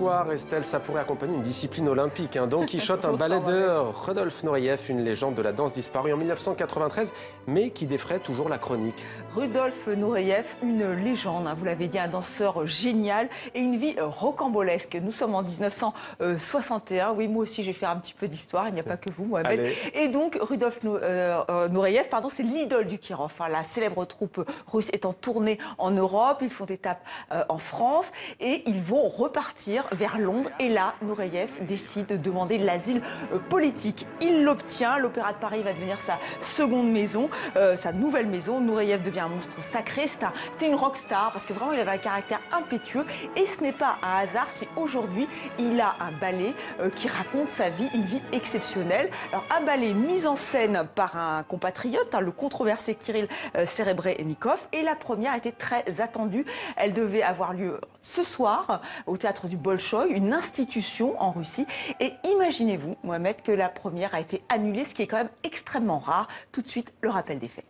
soir, Estelle, ça pourrait accompagner une discipline olympique. Don Quichotte, un ballet de Rodolphe Nureyev, une légende de la danse disparue en 1993, mais qui défraie toujours la chronique. Rudolf Nureyev, une légende, vous l'avez dit, un danseur génial et une vie rocambolesque. Nous sommes en 1961. Oui, moi aussi, je vais faire un petit peu d'histoire. Il n'y a pas que vous, Mohamed. Allez. Et donc, Rudolf Nureyev, c'est l'idole du Kirov. La célèbre troupe russe est en tournée en Europe. Ils font étape en France et ils vont repartir vers Londres. Et là, Nureyev décide de demander l'asile politique. Il l'obtient. L'Opéra de Paris va devenir sa seconde maison, sa nouvelle maison. Nureyev devient un monstre sacré. C'était une rockstar parce que vraiment, il avait un caractère impétueux. Et ce n'est pas un hasard si aujourd'hui, il a un ballet qui raconte sa vie, une vie exceptionnelle. Alors, un ballet mis en scène par un compatriote, le controversé Kirill Serebrennikov. Et la première était très attendue. Elle devait avoir lieu ce soir au théâtre du Bolchoï, une institution en Russie. Et imaginez-vous, Mohamed, que la première a été annulée, ce qui est quand même extrêmement rare. Tout de suite, le rappel des faits.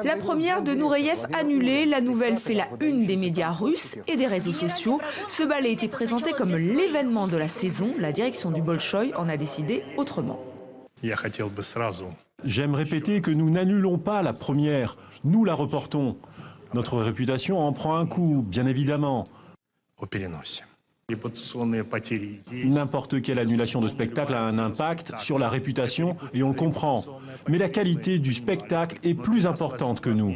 La première de Nureyev annulée, la nouvelle fait la une des médias russes et des réseaux sociaux. Ce ballet était présenté comme l'événement de la saison. La direction du Bolchoï en a décidé autrement. J'aime répéter que nous n'annulons pas la première, nous la reportons. Notre réputation en prend un coup, bien évidemment. N'importe quelle annulation de spectacle a un impact sur la réputation et on le comprend. Mais la qualité du spectacle est plus importante que nous.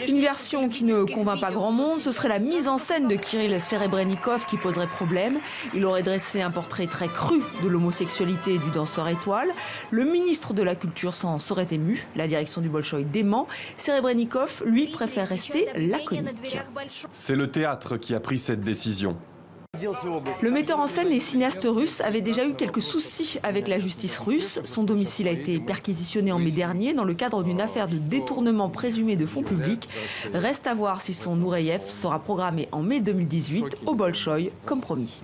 Une version qui ne convainc pas grand monde, ce serait la mise en scène de Kirill Serebrennikov qui poserait problème. Il aurait dressé un portrait très cru de l'homosexualité du danseur étoile. Le ministre de la Culture s'en serait ému. La direction du Bolchoï dément. Serebrennikov, lui, préfère rester laconique. C'est le théâtre qui a pris cette décision. Le metteur en scène et cinéaste russe avait déjà eu quelques soucis avec la justice russe. Son domicile a été perquisitionné en mai dernier dans le cadre d'une affaire de détournement présumé de fonds publics. Reste à voir si son Nureyev sera programmé en mai 2018 au Bolchoï, comme promis.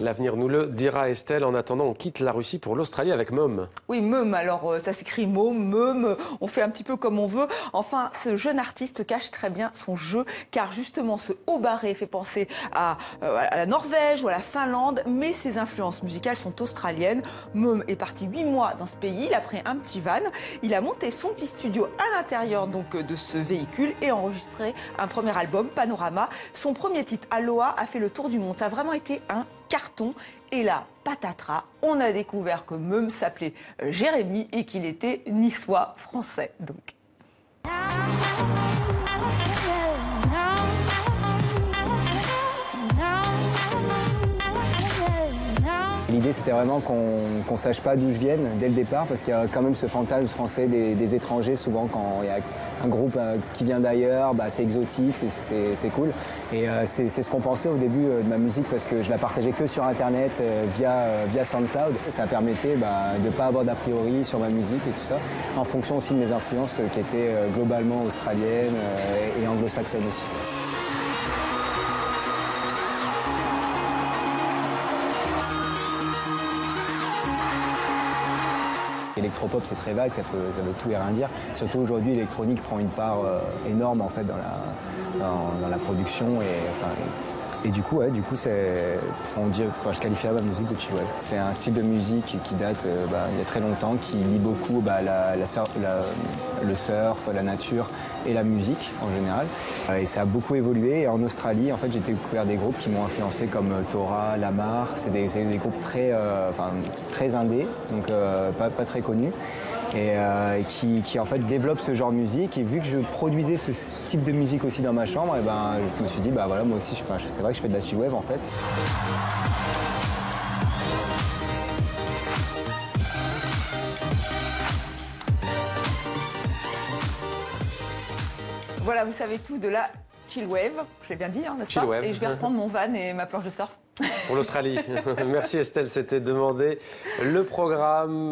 L'avenir nous le dira, Estelle. En attendant, on quitte la Russie pour l'Australie avec Mom. Oui, Mom, alors ça s'écrit Mom, on fait un petit peu comme on veut. Enfin, ce jeune artiste cache très bien son jeu, car justement, ce haut barré fait penser à la Norvège ou à la Finlande, mais ses influences musicales sont australiennes. Mom est parti 8 mois dans ce pays, il a pris un petit van, il a monté son petit studio à l'intérieur donc de ce véhicule et enregistré un premier album, Panorama. Son premier titre, Aloha, a fait le tour du monde. Ça a vraiment été un carton. Et là, patatras, on a découvert que Mom s'appelait Jérémy et qu'il était niçois français. Donc. L'idée, c'était vraiment qu'on ne sache pas d'où je vienne dès le départ, parce qu'il y a quand même ce fantasme français des étrangers. Souvent, quand il y a un groupe qui vient d'ailleurs, c'est exotique, c'est cool. Et c'est ce qu'on pensait au début de ma musique, parce que je la partageais que sur Internet, via SoundCloud. Ça permettait de ne pas avoir d'a priori sur ma musique et tout ça, en fonction aussi de mes influences qui étaient globalement australiennes et anglo-saxonnes aussi. L'électropop, c'est très vague, ça veut tout et rien dire. Surtout aujourd'hui, l'électronique prend une part énorme en fait dans la production et du coup, je qualifierais ma musique de chill wave. C'est un style de musique qui date il y a très longtemps, qui lie beaucoup le surf, la nature et la musique en général. Et ça a beaucoup évolué. Et en Australie, en fait, j'ai découvert des groupes qui m'ont influencé comme Tora, Lamar. C'est des groupes très indés, donc pas très connus. Et qui en fait développe ce genre de musique. Et vu que je produisais ce type de musique aussi dans ma chambre, je me suis dit, moi aussi, c'est vrai que je fais de la chill wave en fait. Voilà, vous savez tout de la chill wave, je l'ai bien dit, n'est-ce pas? Et je vais reprendre mon van et ma planche de surf. Pour l'Australie. Merci Estelle, c'était demandé. Le programme...